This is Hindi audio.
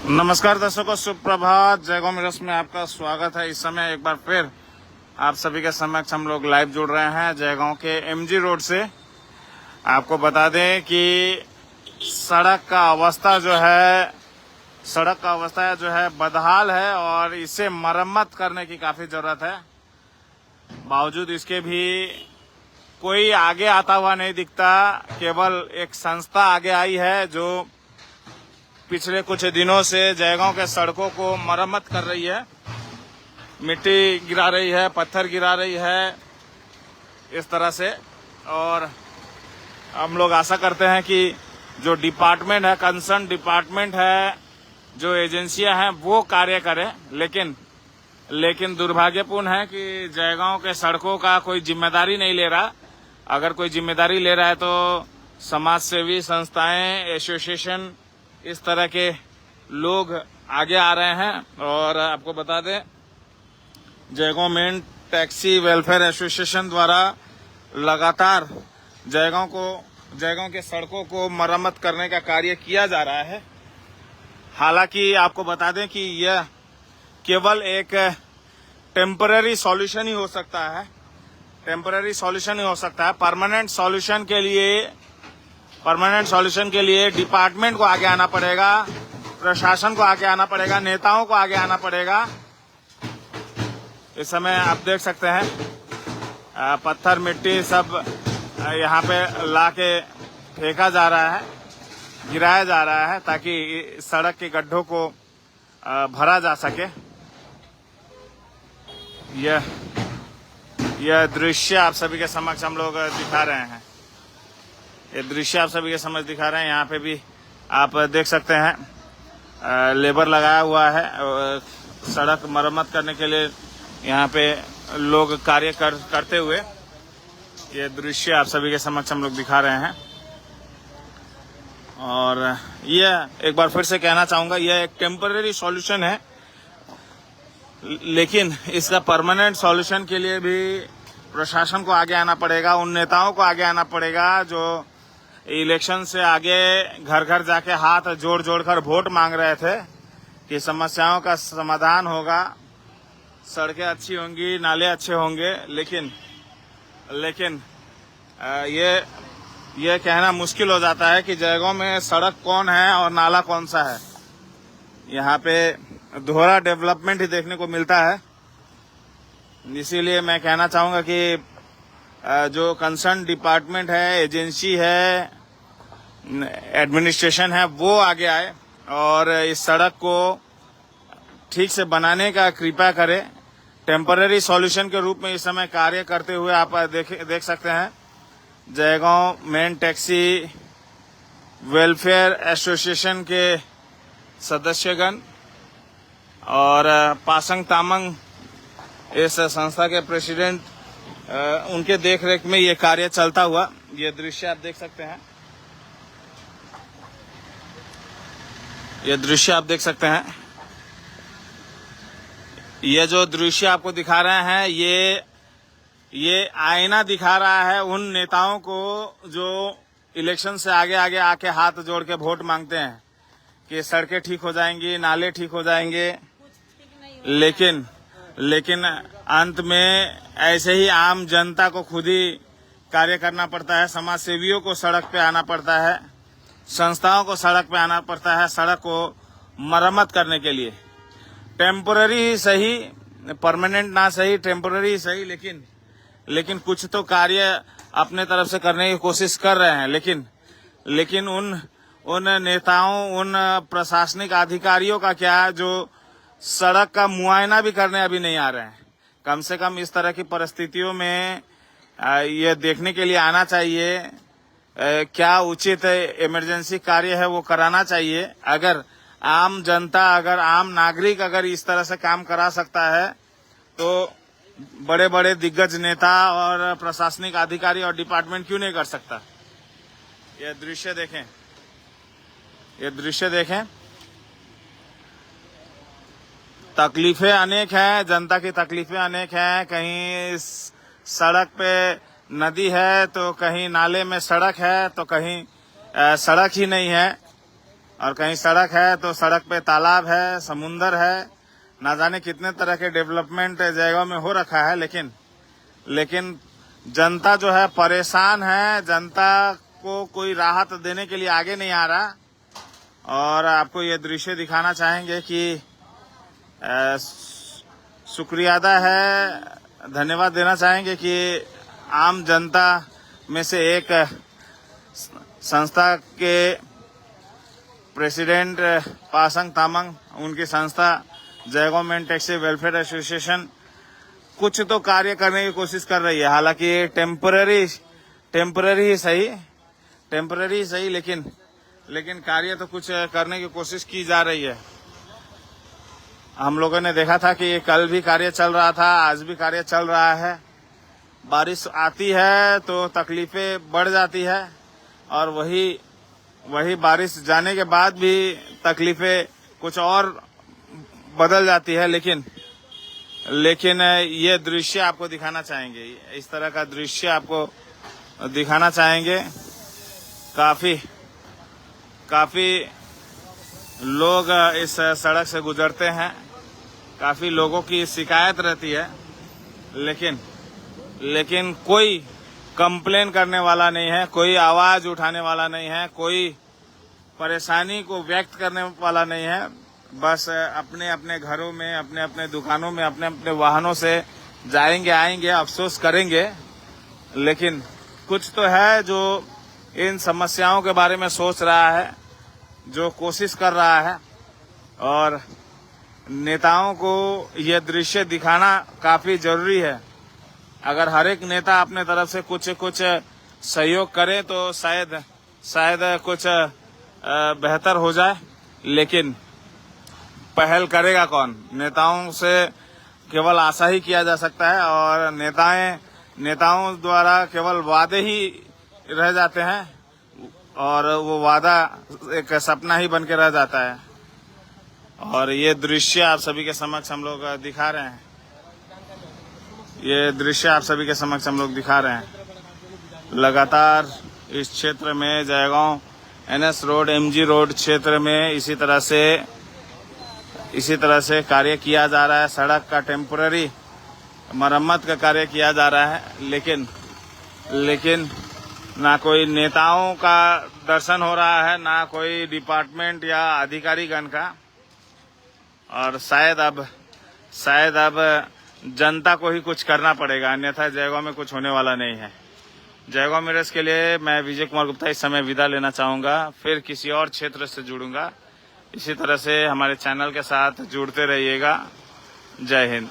नमस्कार दर्शकों, सुप्रभात। जयगो मिरस में आपका स्वागत है। इस समय एक बार फिर आप सभी के समक्ष हम लोग लाइव जुड़ रहे हैं जयगांव के एमजी रोड से। आपको बता दें कि सड़क का अवस्था जो है बदहाल है और इसे मरम्मत करने की काफी जरूरत है। बावजूद इसके भी कोई आगे आता हुआ नहीं दिखता। केवल एक संस्था आगे आई है जो पिछले कुछ दिनों से जयगांव के सड़कों को मरम्मत कर रही है, मिट्टी गिरा रही है, पत्थर गिरा रही है, इस तरह से। और हम लोग आशा करते हैं कि जो डिपार्टमेंट है, कंसर्न डिपार्टमेंट है, जो एजेंसियां हैं वो कार्य करें। लेकिन दुर्भाग्यपूर्ण है कि जयगांव के सड़कों का कोई जिम्मेदारी नहीं ले रहा। अगर कोई जिम्मेदारी ले रहा है तो समाज सेवी संस्थाएं, एसोसिएशन, इस तरह के लोग आगे आ रहे हैं। और आपको बता दें, Jaigaon main taxi welfare association द्वारा लगातार जयगांव के सड़कों को मरम्मत करने का कार्य किया जा रहा है। हालांकि आपको बता दें कि यह केवल एक टेम्पररी सॉल्यूशन ही हो सकता है। परमानेंट सॉल्यूशन के लिए डिपार्टमेंट को आगे आना पड़ेगा, प्रशासन को आगे आना पड़ेगा, नेताओं को आगे आना पड़ेगा। इस समय आप देख सकते हैं पत्थर मिट्टी सब यहाँ पे लाके फेंका जा रहा है, गिराया जा रहा है ताकि सड़क के गड्ढों को भरा जा सके। यह दृश्य आप सभी के समक्ष हम लोग दिखा रहे हैं। यहाँ पे भी आप देख सकते हैं लेबर लगाया हुआ है सड़क मरम्मत करने के लिए। यहाँ पे लोग कार्य करते हुए ये दृश्य आप सभी के समक्ष हम लोग दिखा रहे हैं। और यह एक बार फिर से कहना चाहूंगा, यह एक टेम्पररी सॉल्यूशन है, लेकिन इसका परमानेंट सॉल्यूशन के लिए भी प्रशासन को आगे आना पड़ेगा, उन नेताओं को आगे आना पड़ेगा जो इलेक्शन से आगे घर घर जाके हाथ जोड़ कर वोट मांग रहे थे कि समस्याओं का समाधान होगा, सड़कें अच्छी होंगी, नाले अच्छे होंगे। लेकिन ये कहना मुश्किल हो जाता है कि जयगांव में सड़क कौन है और नाला कौन सा है। यहाँ पे दोहरा डेवलपमेंट ही देखने को मिलता है। इसीलिए मैं कहना चाहूंगा कि जो कंसर्न डिपार्टमेंट है, एजेंसी है, एडमिनिस्ट्रेशन है, वो आगे आए और इस सड़क को ठीक से बनाने का कृपया करें। टेम्पररी सॉल्यूशन के रूप में इस समय कार्य करते हुए आप देख सकते हैं Jaigaon main taxi welfare association के सदस्यगण और पासंग तामंग इस संस्था के प्रेसिडेंट, उनके देखरेख में ये कार्य चलता हुआ, ये दृश्य आप देख सकते हैं। ये जो दृश्य आपको दिखा रहे हैं, ये आईना दिखा रहा है उन नेताओं को जो इलेक्शन से आगे आके हाथ जोड़ के वोट मांगते हैं कि सड़कें ठीक हो जाएंगी, नाले ठीक हो जाएंगे। लेकिन अंत में ऐसे ही आम जनता को खुद ही कार्य करना पड़ता है। समाज सेवियों को सड़क पे आना पड़ता है, संस्थाओं को सड़क पे आना पड़ता है सड़क को मरम्मत करने के लिए। टेम्पररी सही, परमानेंट ना सही, टेम्पररी सही, लेकिन कुछ तो कार्य अपने तरफ से करने की कोशिश कर रहे हैं। लेकिन उन नेताओं, उन प्रशासनिक अधिकारियों का क्या, जो सड़क का मुआयना भी करने अभी नहीं आ रहे हैं। कम से कम इस तरह की परिस्थितियों में ये देखने के लिए आना चाहिए, क्या उचित इमरजेंसी कार्य है वो कराना चाहिए। अगर आम जनता, अगर आम नागरिक अगर इस तरह से काम करा सकता है तो बड़े बड़े दिग्गज नेता और प्रशासनिक अधिकारी और डिपार्टमेंट क्यों नहीं कर सकता। ये दृश्य देखें। तकलीफें अनेक हैं, जनता की तकलीफें अनेक हैं। कहीं सड़क पे नदी है तो कहीं नाले में सड़क है तो कहीं सड़क ही नहीं है। और कहीं सड़क है तो सड़क पे तालाब है, समुंदर है, ना जाने कितने तरह के डेवलपमेंट जगहों में हो रखा है। लेकिन जनता जो है परेशान है, जनता को कोई राहत देने के लिए आगे नहीं आ रहा। और आपको ये दृश्य दिखाना चाहेंगे कि शुक्रिया अदा है, धन्यवाद देना चाहेंगे कि आम जनता में से एक संस्था के प्रेसिडेंट पासंग तामांग, उनकी संस्था जय गवर्नमेंट टैक्सी वेलफेयर एसोसिएशन कुछ तो कार्य करने की कोशिश कर रही है। हालांकि टेम्पररी ही सही, लेकिन कार्य तो कुछ करने की कोशिश की जा रही है। हम लोगों ने देखा था कि कल भी कार्य चल रहा था, आज भी कार्य चल रहा है। बारिश आती है तो तकलीफें बढ़ जाती है और वही बारिश जाने के बाद भी तकलीफें कुछ और बदल जाती है। लेकिन ये दृश्य आपको दिखाना चाहेंगे, इस तरह का दृश्य आपको दिखाना चाहेंगे। काफी लोग इस सड़क से गुजरते हैं, काफी लोगों की शिकायत रहती है, लेकिन कोई कंप्लेन करने वाला नहीं है, कोई आवाज उठाने वाला नहीं है, कोई परेशानी को व्यक्त करने वाला नहीं है। बस अपने अपने घरों में, अपने अपने दुकानों में, अपने अपने वाहनों से जाएंगे आएंगे, अफसोस करेंगे। लेकिन कुछ तो है जो इन समस्याओं के बारे में सोच रहा है, जो कोशिश कर रहा है। और नेताओं को यह दृश्य दिखाना काफी जरूरी है। अगर हर एक नेता अपने तरफ से कुछ सहयोग करे तो शायद कुछ बेहतर हो जाए। लेकिन पहल करेगा कौन? नेताओं से केवल आशा ही किया जा सकता है और नेताओं द्वारा केवल वादे ही रह जाते हैं और वो वादा एक सपना ही बन के रह जाता है। और ये दृश्य आप सभी के समक्ष हम लोग दिखा रहे हैं। लगातार इस क्षेत्र में Jaigaon NS road, MG road क्षेत्र में इसी तरह से कार्य किया जा रहा है। सड़क का टेम्पररी मरम्मत का कार्य किया जा रहा है। लेकिन ना कोई नेताओं का दर्शन हो रहा है, ना कोई डिपार्टमेंट या अधिकारीगण का। और शायद अब जनता को ही कुछ करना पड़ेगा, अन्यथा जयगांव में कुछ होने वाला नहीं है। जयगांव मिरर्स के लिए मैं विजय कुमार गुप्ता इस समय विदा लेना चाहूंगा, फिर किसी और क्षेत्र से जुड़ूंगा। इसी तरह से हमारे चैनल के साथ जुड़ते रहिएगा। जय हिंद।